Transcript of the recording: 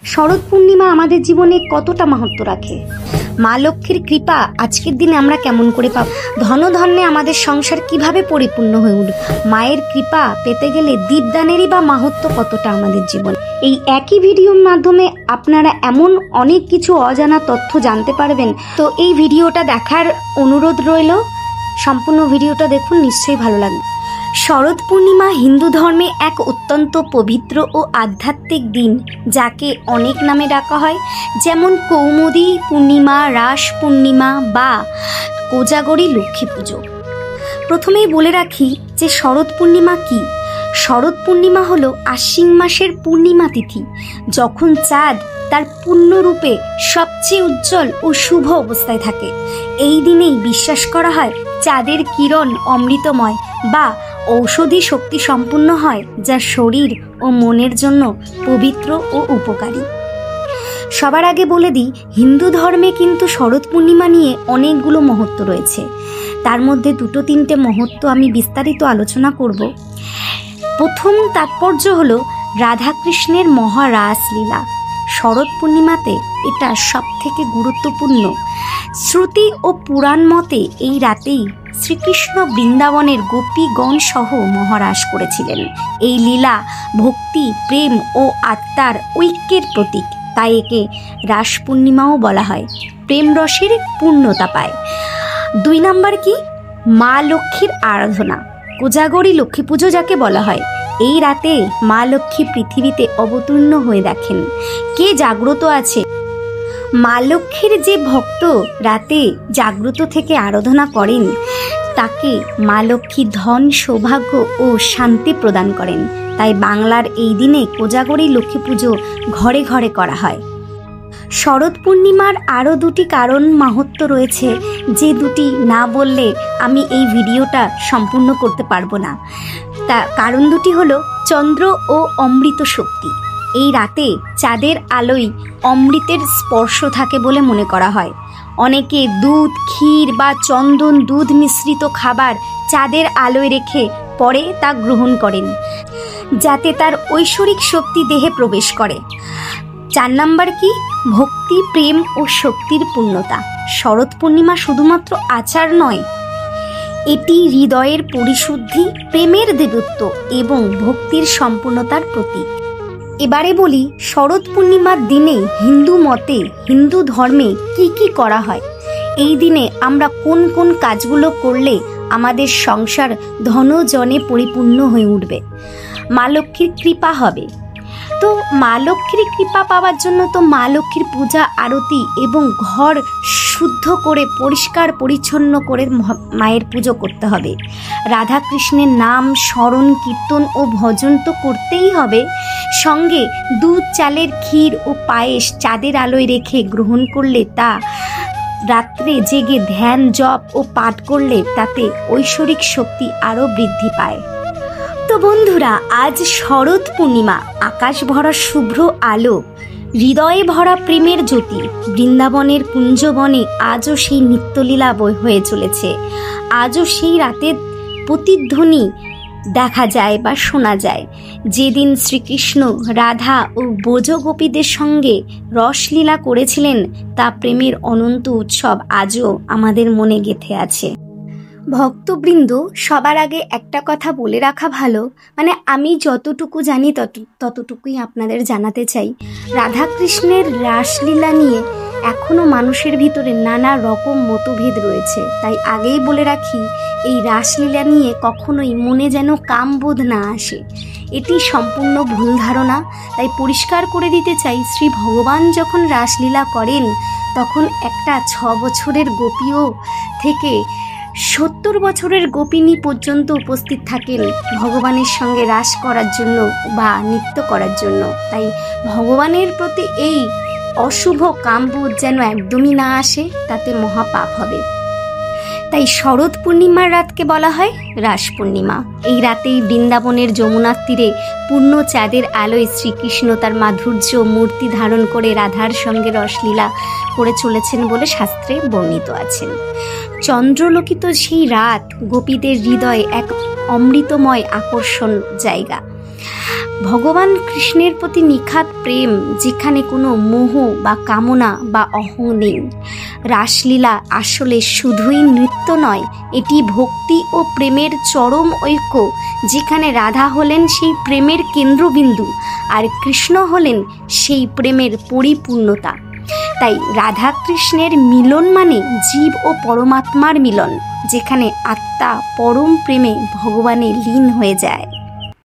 শরৎ পূর্ণিমা আমাদের জীবনে কতটা মাহাত্ম্য রাখে? মা লক্ষ্মীর কৃপা আজকের দিনে আমরা কেমন করে পাব? ধনধান্যে আমাদের সংসার কিভাবে পরিপূর্ণ হয়ে উঠবে? মায়ের কৃপা পেতে গেলে দীপদানেরই বা মাহাত্ম্য কতটা আমাদের জীবন। এই একই ভিডিওর মাধ্যমে আপনারা এমন অনেক কিছু অজানা তথ্য জানতে পারবেন। তো এই ভিডিওটা দেখার অনুরোধ রইল, সম্পূর্ণ ভিডিওটা দেখুন, নিশ্চয়ই ভালো লাগবে। শরৎ পূর্ণিমা হিন্দু ধর্মে এক অত্যন্ত পবিত্র ও আধ্যাত্মিক দিন, যাকে অনেক নামে ডাকা হয়, যেমন কৌমুদী পূর্ণিমা, রাস পূর্ণিমা বা কোজাগরী লক্ষ্মী পুজো। প্রথমেই বলে রাখি যে শরৎ পূর্ণিমা কি। শরৎ পূর্ণিমা হলো আশ্বিন মাসের পূর্ণিমা তিথি, যখন চাঁদ তার পূর্ণরূপে সবচেয়ে উজ্জ্বল ও শুভ অবস্থায় থাকে। এই দিনেই বিশ্বাস করা হয় চাঁদের কিরণ অমৃতময় বা ঔষধি শক্তি সম্পূর্ণ হয়, যা শরীর ও মনের জন্য পবিত্র ও উপকারী। সবার আগে বলে দিই, হিন্দু ধর্মে কিন্তু শরৎ পূর্ণিমা নিয়ে অনেকগুলো মহত্ব রয়েছে। তার মধ্যে দুটো তিনটে মহত্ব আমি বিস্তারিত আলোচনা করব। প্রথম তাৎপর্য হলো রাধাকৃষ্ণের মহারাস লীলা। শরৎ পূর্ণিমাতে এটা সব থেকে গুরুত্বপূর্ণ। শ্রুতি ও পুরাণ মতে এই রাতেই শ্রীকৃষ্ণ বৃন্দাবনের গোপীগণ সহ মহারাস করেছিলেন। এই লীলা ভক্তি, প্রেম ও আত্মার ঐক্যের প্রতীক, তাই একে রাস পূর্ণিমাও বলা হয়। প্রেম রসের পূর্ণতা পায়। 2 নাম্বার কি? মা লক্ষ্মীর আরাধনা, কোজাগরী লক্ষ্মী পুজো যাকে বলা হয়। এই রাতে মা লক্ষ্মী পৃথিবীতে অবতীর্ণ হয়ে দেখেন কে জাগ্রত আছে। মা লক্ষ্মীর যে ভক্ত রাতে জাগ্রত থেকে আরাধনা করেন, তাকে মা লক্ষ্মী ধন, সৌভাগ্য ও শান্তি প্রদান করেন। তাই বাংলার এই দিনে কোজাগরী লক্ষ্মী পুজো ঘরে ঘরে করা হয়। শরৎ পূর্ণিমার আরও 2টি কারণ মাহাত্ম্য রয়েছে, যে দুটি না বললে আমি এই ভিডিওটা সম্পূর্ণ করতে পারবো না। তা কারণ দুটি হলো চন্দ্র ও অমৃত শক্তি। এই রাতে চাঁদের আলোয় অমৃতের স্পর্শ থাকে বলে মনে করা হয়। অনেকে দুধ, ক্ষীর বা চন্দন দুধ মিশ্রিত খাবার চাঁদের আলোয় রেখে পরে তা গ্রহণ করেন, যাতে তার ঐশ্বরিক শক্তি দেহে প্রবেশ করে। 4 নাম্বার কি? ভক্তি, প্রেম ও শক্তির পূর্ণতা। শরৎ পূর্ণিমা শুধুমাত্র আচার নয়, এটি হৃদয়ের পরিশুদ্ধি, প্রেমের দেবত্ব এবং ভক্তির সম্পূর্ণতার প্রতীক। এবারে বলি, শরৎ পূর্ণিমার দিনে হিন্দু মতে, হিন্দু ধর্মে কি কি করা হয়। এই দিনে আমরা কোন কোন কাজগুলো করলে আমাদের সংসার ধনজনে পরিপূর্ণ হয়ে উঠবে, মা লক্ষ্মীর কৃপা হবে। তো মা লক্ষ্মীর কৃপা পাওয়ার জন্য তো মা লক্ষ্মীর পূজা, আরতি এবং ঘর শুদ্ধ করে পরিষ্কার পরিচ্ছন্ন করে মায়ের পুজো করতে হবে। রাধাকৃষ্ণের নাম স্মরণ, কীর্তন ও ভজন তো করতেই হবে। সঙ্গে দুধ, চালের ক্ষীর ও পায়েস চাঁদের আলোয় রেখে গ্রহণ করলে, তা রাত্রে জেগে ধ্যান, জপ ও পাঠ করলে তাতে ঐশ্বরিক শক্তি আরও বৃদ্ধি পায়। তো বন্ধুরা, আজ শরৎ পূর্ণিমা, আকাশ ভরা শুভ্র আলো, হৃদয়ে ভরা প্রেমের জ্যোতি। বৃন্দাবনের কুঞ্জবনে আজও সেই নিত্যলীলা হয়ে চলেছে। আজও সেই রাতের প্রতিধ্বনি দেখা যায় বা শোনা যায়, যেদিন শ্রীকৃষ্ণ রাধা ও ব্রজগোপীদের সঙ্গে রসলীলা করেছিলেন। তা প্রেমের অনন্ত উৎসব আজও আমাদের মনে গেঁথে আছে। ভক্তবৃন্দ, সবার আগে একটা কথা বলে রাখা ভালো, মানে আমি যতটুকু জানি ততটুকুই আপনাদের জানাতে চাই। রাধাকৃষ্ণের রাসলীলা নিয়ে এখনও মানুষের ভিতরে নানা রকম মতভেদ রয়েছে। তাই আগেই বলে রাখি, এই রাসলীলা নিয়ে কখনোই মনে যেন কামবোধ না আসে। এটি সম্পূর্ণ ভুল ধারণা। তাই পরিষ্কার করে দিতে চাই, শ্রী ভগবান যখন রাসলীলা করেন, তখন একটা 6 বছরের গোপীও থেকে 70 বছরের গোপিনী পর্যন্ত উপস্থিত থাকেন ভগবানের সঙ্গে রাস করার জন্য বা নৃত্য করার জন্য। তাই ভগবানের প্রতি এই অশুভ কামবোধ যেন একদমই না আসে, তাতে মহাপাপ হবে। তাই শরৎ পূর্ণিমার রাতকে বলা হয় রাস পূর্ণিমা। এই রাতেই বৃন্দাবনের যমুনার তীরে পূর্ণ চাঁদের আলোয় শ্রীকৃষ্ণ তার মাধুর্য মূর্তি ধারণ করে রাধার সঙ্গে রসলীলা করে চলেছেন বলে শাস্ত্রে বর্ণিত আছেন। চন্দ্রলোকিত সেই রাত গোপীদের হৃদয়ে এক অমৃতময় আকর্ষণ জায়গা। ভগবান কৃষ্ণের প্রতি নিখাদ প্রেম, যেখানে কোনো মোহ বা কামনা বা অহং নেই। রাসলীলা আসলে শুধুই নৃত্য নয়, এটি ভক্তি ও প্রেমের চরম ঐক্য, যেখানে রাধা হলেন সেই প্রেমের কেন্দ্রবিন্দু আর কৃষ্ণ হলেন সেই প্রেমের পরিপূর্ণতা। তাই রাধা কৃষ্ণের মিলন মানে জীব ও পরমাত্মার মিলন, যেখানে আত্মা পরম প্রেমে ভগবানে লীন হয়ে যায়।